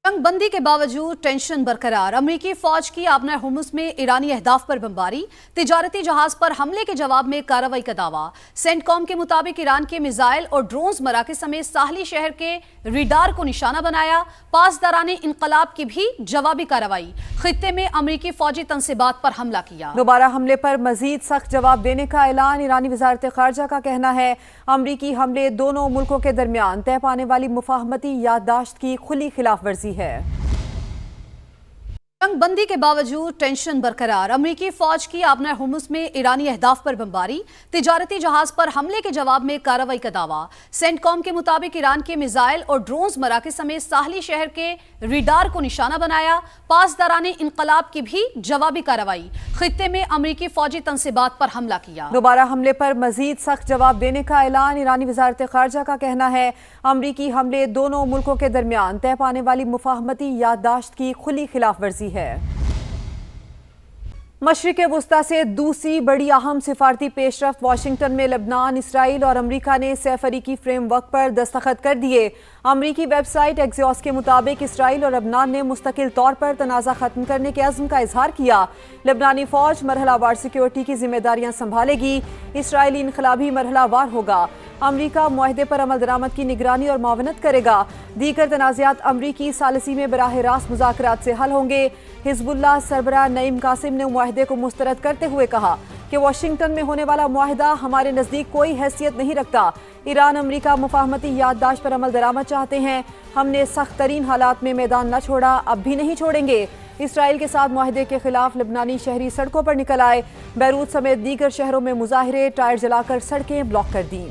जंग बंदी के बावजूद टेंशन बरकरार। अमरीकी फौज की आबना हुर्मुज़ में ईरानी अहदाफ पर बमबारी, तिजारती जहाज पर हमले के जवाब में कार्रवाई का दावा। सेंटकॉम के मुताबिक ईरान के मिसाइल और ड्रोन्स मराकज़ समेत साहली शहर के रेडार को निशाना बनाया। पासदाराने इनकलाब की भी जवाबी कार्रवाई। खित्ते में अमरीकी फौजी तनसीबात पर हमला किया। दोबारा हमले पर मजीद सख्त जवाब देने का ऐलान। ईरानी वज़ारत ख़ारजा का कहना है अमरीकी हमले दोनों मुल्कों के दरमियान तय पाने वाली मुफाहमती याददाश्त की खुली खिलाफ वर्जी है। जंग बंदी के बावजूद टेंशन बरकरार। अमरीकी फौज की आबना हुर्मुज़ में ईरानी अहदाफ पर बमबारी, तिजारती जहाज पर हमले के जवाब में कार्रवाई का दावा। सेंटकॉम के मुताबिक ईरान के मिसाइल और ड्रोन्स मराकज़ समेत साहली शहर के रेडार को निशाना बनाया। पासदाराने इनकलाब की भी जवाबी कार्रवाई। खित्ते में अमरीकी फौजी तनसीबात पर हमला किया। दोबारा हमले पर मजीद सख्त जवाब देने का ऐलान। ईरानी वज़ारत ख़ारजा का कहना है अमरीकी हमले दोनों मुल्कों के दरमियान तय पाने वाली मुफाहमती याददाश्त की खुली खिलाफ वर्जी है। मशरिक़ वुस्ता से दूसरी बड़ी अहम सिफारती पेशरफ्त। वाशिंगटन में लबनान, इसराइल और अमरीका ने सैफरीकी फ्रेमवर्क पर दस्तखत कर दिए। अमरीकी वेबसाइट एक्सियोस के मुताबिक इसराइल और लबनान ने मुस्तकिल तौर पर तनाज़ा खत्म करने के अज़्म का इजहार किया। लबनानी फौज मरहलावार सिक्योरिटी की जिम्मेदारियां संभालेगी, इसराइली इनकलाबी मरहलावार होगा। अमरीका मुआहदे पर अमल दरामद की निगरानी और मावनत करेगा। दीगर तनाज़ात अमरीकी सालिसी में बराह रास्त मुज़ाकरात से हल होंगे। हिज़्बुल्लाह सरबराह नईम कासिम ने मुआहदे को मुस्तरद करते हुए कहा कि वाशिंगटन में होने वाला मुआहदा हमारे नज़दीक कोई हैसियत नहीं रखता। ईरान अमरीका मुफाहमती याददाश्त पर अमल दरामद चाहते हैं। हमने सख्त तरीन हालात में मैदान न छोड़ा, अब भी नहीं छोड़ेंगे। इसराइल के साथ मुआहदे के खिलाफ लबनानी शहरी सड़कों पर निकल आए। बैरूत समेत दीगर शहरों में मुजाहिरे, टायर जलाकर सड़कें ब्लॉक कर दी।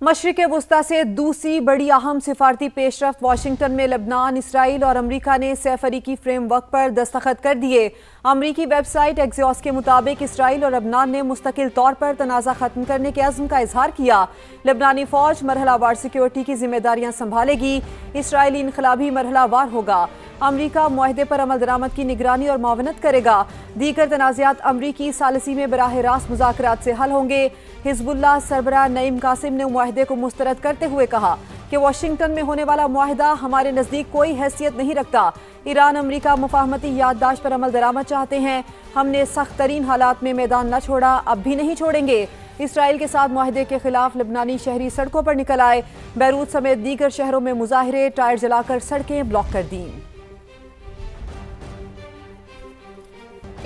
मशरिक़ वुस्ता से दूसरी बड़ी अहम सिफारती पेशरफ्त। वाशिंगटन में लबनान, इसराइल और अमरीका ने सैफरीकी फ्रेमवर्क पर दस्तखत कर दिए। अमरीकी वेबसाइट एक्सियोस के मुताबिक इसराइल और लबनान ने मुस्तकिल तौर पर तनाज़ा खत्म करने के अज़्म का इजहार किया। लबनानी फौज मरहलावार सिक्योरिटी की जिम्मेदारियां संभालेगी, इसराइली इनकलाबी मरहलावार होगा। अमरीका मुआहदे पर अमल दरामद की निगरानी और मावनत करेगा। दीगर तनाज़ात अमरीकी सालिसी में बराह रास्त मुज़ाकरात से हल होंगे। हिज़्बुल्लाह सरबराह नईम कासिम ने मुआहदे को मुस्तरद करते हुए कहा कि वाशिंगटन में होने वाला मुआहदा हमारे नज़दीक कोई हैसियत नहीं रखता। ईरान अमरीका मुफाहमती याददाश्त पर अमल दरामद चाहते हैं। हमने सख्त तरीन हालात में मैदान न छोड़ा, अब भी नहीं छोड़ेंगे। इसराइल के साथ मुआहदे के खिलाफ लबनानी शहरी सड़कों पर निकल आए। बैरूत समेत दीगर शहरों में मुजाहिरे, टायर जलाकर सड़कें ब्लॉक कर दी।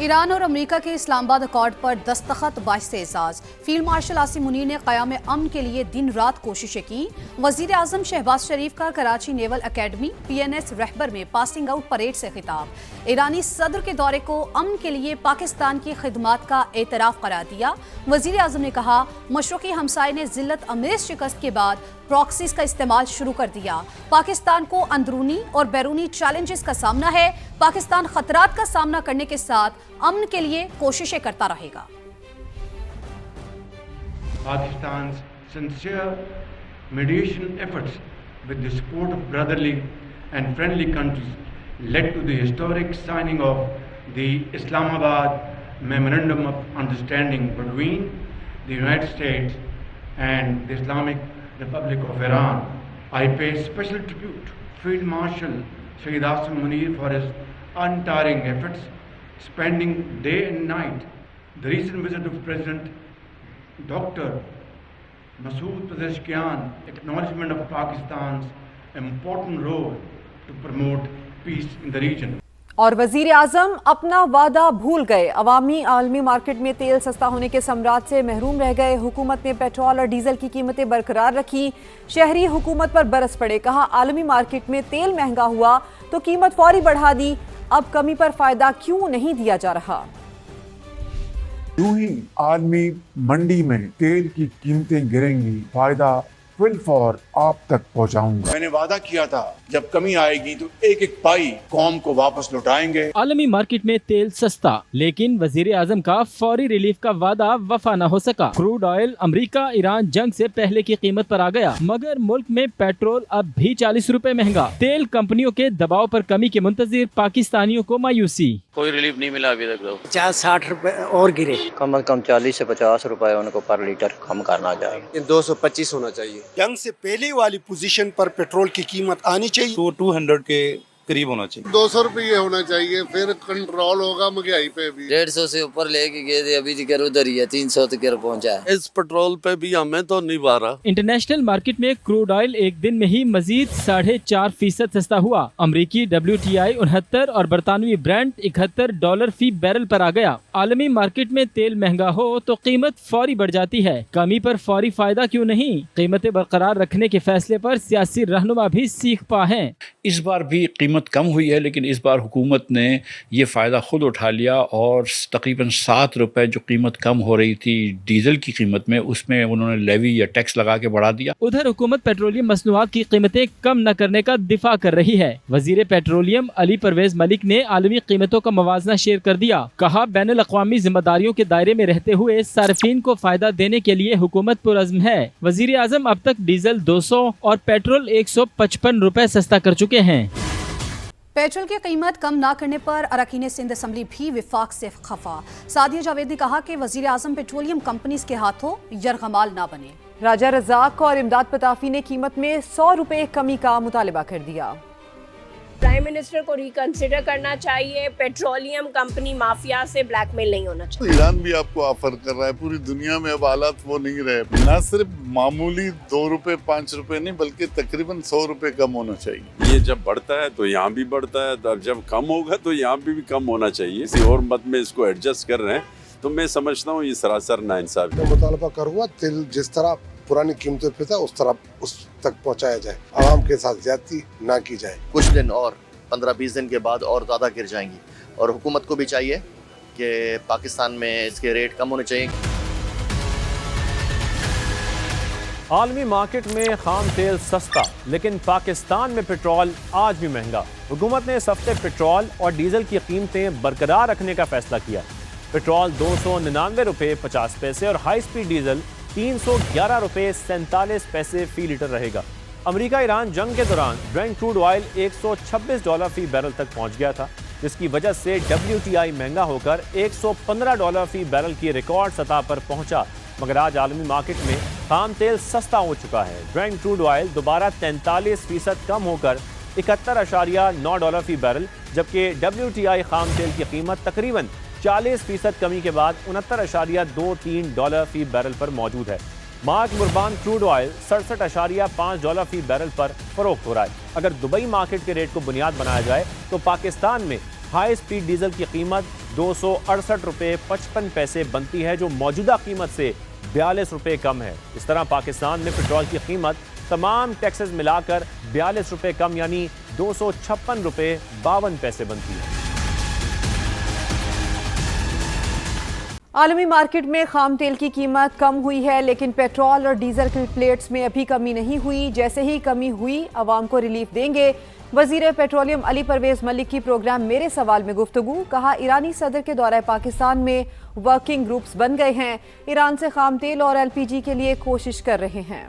ईरान और अमेरिका के इस्लामाबाद अकॉर्ड पर दस्तखत बाइस एजाज। फील्ड मार्शल आसिम मुनीर ने क़याम अमन के लिए दिन रात कोशिशें की। वज़ीर आज़म शहबाज शरीफ का कराची नेवल अकेडमी PNS रहबर में पासिंग आउट परेड से खिताब। ईरानी सदर के दौरे को अमन के लिए पाकिस्तान की खिदमात का एतराफ़ करार दिया। वज़ीर आज़म ने कहा मशरक़ी हमसाये ने ज़िल्लत अमेज़ शिकस्त के बाद प्रॉक्सीज का इस्तेमाल शुरू कर दिया। पाकिस्तान को अंदरूनी और बैरूनी चैलेंजेस का सामना है। पाकिस्तान खतरात का सामना करने के साथ अमन के लिए कोशिशें करता रहेगा। Pakistan's sincere mediation efforts with the support of brotherly and friendly countries led to the historic signing of the Islamabad Memorandum of Understanding between the United States and the Islamic Republic of Iran. I pay special tribute to Field Marshal Sayyid Asim Munir for his untiring efforts, spending day and night. The recent visit of President Dr. Masood Pezeshkian, acknowledgement of Pakistan's important role to promote peace in the region. और वजीर आज़म अपना वादा भूल गए। अवामी आलमी market में तेल सस्ता होने के समरात से महरूम रह गए। हुकूमत ने पेट्रोल और डीजल की कीमतें बरकरार रखी। शहरी हुकूमत पर बरस पड़े। कहा आलमी मार्केट में तेल महंगा हुआ तो कीमत फौरी बढ़ा दी। अब कमी पर फायदा क्यों नहीं दिया जा रहा। यूं ही आलमी मंडी में तेल की कीमतें गिरेंगी, फायदा फिल फॉर आप तक पहुंचाऊंगा। मैंने वादा किया था जब कमी आएगी तो एक एक पाई कौम को वापस लौटाएंगे। आलमी मार्केट में तेल सस्ता, लेकिन वजीर आजम का फौरी रिलीफ का वादा वफा न हो सका। क्रूड ऑयल अमेरिका ईरान जंग से पहले की कीमत पर आ गया, मगर मुल्क में पेट्रोल अब भी 40 रुपए महंगा। तेल कंपनियों के दबाव पर कमी के मुंतजिर पाकिस्तानियों को मायूसी। कोई रिलीफ नहीं मिला अभी तक तो। 50-60 रुपए और गिरे। कम से कम 40 से 50 रुपए उनको पर लीटर कम करना चाहिए। 225 होना चाहिए। जंग से पहले वाली पोजीशन पर पेट्रोल की कीमत आनी चाहिए। 200 के करीब होना चाहिए। 200 रुपये होना चाहिए, फिर कंट्रोल होगा महंगाई पे भी। 150 से ऊपर लेके गए थे, अभी जिक्र उधर ही है, 300 तक पहुंचा है। इस पेट्रोल पे भी हमें तो नहीं पा रहा। इंटरनेशनल मार्केट में क्रूड ऑयल एक दिन में ही मजीद 4.5% सस्ता हुआ। अमरीकी WTI 69 और बरतानवी ब्रेंट $71 फी बैरल पर आ गया। आलमी मार्केट में तेल महंगा हो तो कीमत फौरी बढ़ जाती है, कमी पर फौरी फायदा क्यों नहीं? कीमतें बरकरार रखने के फैसले पर सियासी रहनुमा भी सीख पा हैं। इस बार भी कीमत कम हुई है, लेकिन इस बार हुकूमत ने ये फ़ायदा खुद उठा लिया और तकरीबन 7 रुपए जो कीमत कम हो रही थी डीजल की कीमत में, उसमें उन्होंने लेवी या टैक्स लगा के बढ़ा दिया। उधर हुकूमत पेट्रोलियम मसनूआत की कीमतें कम न करने का दिफा कर रही है। वजीर पेट्रोलियम अली परवेज मलिक ने आलमी कीमतों का मवाजना शेयर कर दिया। कहा, बैनुल अक़वामी जिम्मेदारियों के दायरे में रहते हुए सार्फिन को फायदा देने के लिए हुकूमत पुरअज़्म है। वजीर आज़म अब तक डीजल 200 और पेट्रोल 155 रुपए सस्ता कर चुके हैं। पेट्रोल की कीमत कम ना करने पर अरकान सिंध असम्बली भी विफाक से खफा। सादिया जावेद ने कहा कि वजीर आज़म पेट्रोलियम कंपनीज के हाथों यरगमाल ना बने। राजा रज़ाक और इमदाद पताफी ने कीमत में 100 रुपए कमी का मुतालबा कर दिया। प्राइम मिनिस्टर को रिकंसिडर करना चाहिए। पेट्रोलियम कंपनी माफिया से ब्लैकमेल नहीं होना चाहिए। ईरान भी आपको ऑफर कर रहा है, पूरी दुनिया में अब हालात वो नहीं रहे। ना सिर्फ मामूली 2 रुपए 5 रुपए नहीं, बल्कि तकरीबन 100 रुपए कम होना चाहिए। ये जब बढ़ता है तो यहाँ भी बढ़ता है, और जब कम होगा तो यहाँ भी कम होना चाहिए। किसी और मत में इसको एडजस्ट कर रहे हैं तो मैं समझता हूँ ये सरासर नाइंसाफी है। मुतालबा करूँगा तेल जिस तरह पुरानी कीमतों पे था उस तरह उस तक पहुँचाया जाए, आवाम के साथ ज्यादती ना की जाए। कुछ दिन और 15-20 दिन के बाद और ज़्यादा गिर जाएंगी, और हुकूमत को भी चाहिए कि पाकिस्तान में इसके रेट कम होने चाहिए। आलमी मार्केट में खाम तेल सस्ता, लेकिन पाकिस्तान में पेट्रोल आज भी महंगा। हुकूमत ने इस हफ्ते पेट्रोल और डीजल की कीमतें बरकरार रखने का फैसला किया। पेट्रोल 299 रुपये 50 पैसे और हाई स्पीड डीजल 311 रुपये 47 पैसे फी लीटर रहेगा। अमेरिका ईरान जंग के दौरान ब्रेंट क्रूड ऑयल $126 फी बैरल तक पहुंच गया था, जिसकी वजह से WTI महंगा होकर $115 फी बैरल की रिकॉर्ड सतह पर पहुंचा। मगर आज आलमी मार्केट में खाम तेल सस्ता हो चुका है। ब्रेंट क्रूड ऑयल दोबारा 43% कम होकर $71.9 फी बैरल, जबकि WTI खाम तेल की कीमत तकरीबन 40% कमी के बाद $69.23 फी बैरल पर मौजूद है। मार्क मुर्बान क्रूड ऑयल $67.5 फी बैरल पर फरोख्त हो रहा है। अगर दुबई मार्केट के रेट को बुनियाद बनाया जाए तो पाकिस्तान में हाई स्पीड डीजल की कीमत 268 रुपये 55 पैसे बनती है, जो मौजूदा कीमत से 42 रुपये कम है। इस तरह पाकिस्तान में पेट्रोल की कीमत तमाम टैक्सेस मिलाकर 42 रुपये कम यानी 256 रुपये 52 पैसे बनती है। आलमी मार्केट में खाम तेल की कीमत कम हुई है, लेकिन पेट्रोल और डीजल की प्लेट्स में अभी कमी नहीं हुई। जैसे ही कमी हुई आवाम को रिलीफ देंगे। वजीर पेट्रोलियम अली परवेज मलिक की प्रोग्राम मेरे सवाल में गुफ्तगू। कहा, ईरानी सदर के दौरे पाकिस्तान में वर्किंग ग्रुप्स बन गए हैं, ईरान से खाम तेल और LPG के लिए कोशिश कर रहे हैं।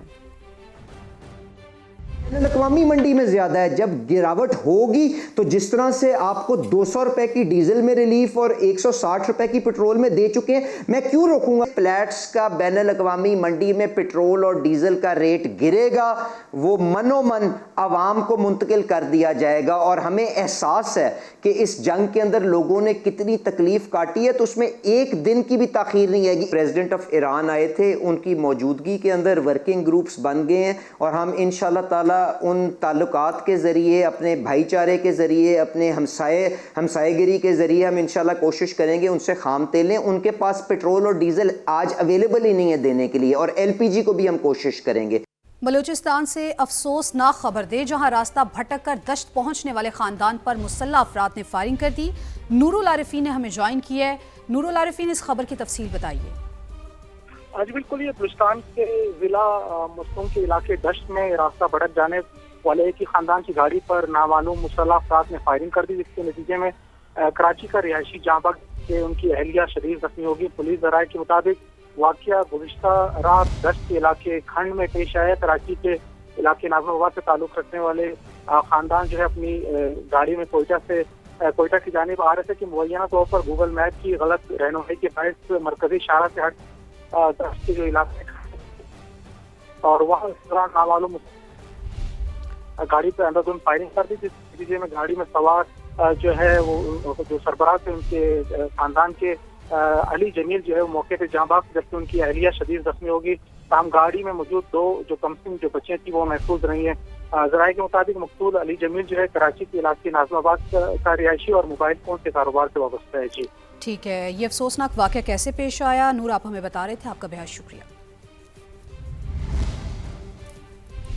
अक़वामी मंडी में ज़्यादा है। जब गिरावट होगी तो जिस तरह से आपको 200 रुपए की डीजल में रिलीफ और 160 रुपए की पेट्रोल में दे चुके हैं, मैं क्यों रोकूंगा? फ्लैट्स का बैनुल अक़वामी मंडी में पेट्रोल और डीजल का रेट गिरेगा, वो मनोमन आवाम को मुंतकिल कर दिया जाएगा। और हमें एहसास है कि इस जंग के अंदर लोगों ने कितनी तकलीफ काटी है, तो उसमें एक दिन की भी ताखीर नहीं आएगी। प्रेसिडेंट ऑफ ईरान आए थे, उनकी मौजूदगी के अंदर वर्किंग ग्रुप्स बन गए हैं, और हम इंशाअल्लाह ताला उन ताल्लुकात के ज़रिए, अपने भाईचारे के ज़रिए, अपने हमसायगिरी के ज़रिए हम इंशाल्लाह कोशिश करेंगे उनसे खाम तेल लें। उनके पास पेट्रोल और डीजल आज अवेलेबल ही नहीं है देने के लिए, और LPG को भी हम कोशिश करेंगे। बलूचिस्तान से अफसोसनाक खबर दे, जहां रास्ता भटक कर दश्त पहुंचने वाले खानदान पर मुसल्लह अफराद ने फायरिंग कर दी। नूरुल आरिफीन ने हमें ज्वाइन किया है। नूरुल आरिफीन, इस खबर की तफसील बताइए। आज बिल्कुल ये बलूचिस्तान के जिला मस्तूम के इलाके दश्त में रास्ता भटक जाने वाले एक ही खानदान की गाड़ी पर नामालूम मुसल्लह अफराद ने फायरिंग कर दी, जिसके नतीजे में कराची का रिहायशी जहां बग के उनकी अहलिया शदीद जख्मी होगी। पुलिस ज़राए के मुताबिक वाक़या गुज़िश्ता रात दश्त के इलाके खंड में पेश आया। कराची के इलाके नाज़िमाबाद से ताल्लुक़ रखने वाले खानदान जो है अपनी गाड़ी में कोयटा से कोयटा की जानिब आ रहे थे कि मुबैना तौर पर गूगल मैप की गलत रहनुमाई के बायस मरकजी शाहरा से हट दस के जो इलाके और वहाँ इस दौरान नामालूम गाड़ी पर अंधाधुंध फायरिंग कर दी, जिस नतीजे में गाड़ी में सवार जो है वो जो सरबराह थे उनके खानदान के अली जमील जो है वो मौके पर जाँ बाग, जबकि उनकी अहलिया शदीद जख्मी होगी। ताहम गाड़ी में मौजूद दो जो कमसिन जो बच्चियाँ थी वो महफूज रही हैं। ज़राए के मुताबिक मकतूल अली जमील जो है कराची के इलाके नाज़माबाद का रिहायशी और मोबाइल फ़ोन के कारोबार से वाबस्ता है। जी ठीक है, ये अफसोसनाक वाक़या कैसे पेश आया नूर, आप हमें बता रहे थे, आपका बेहद शुक्रिया।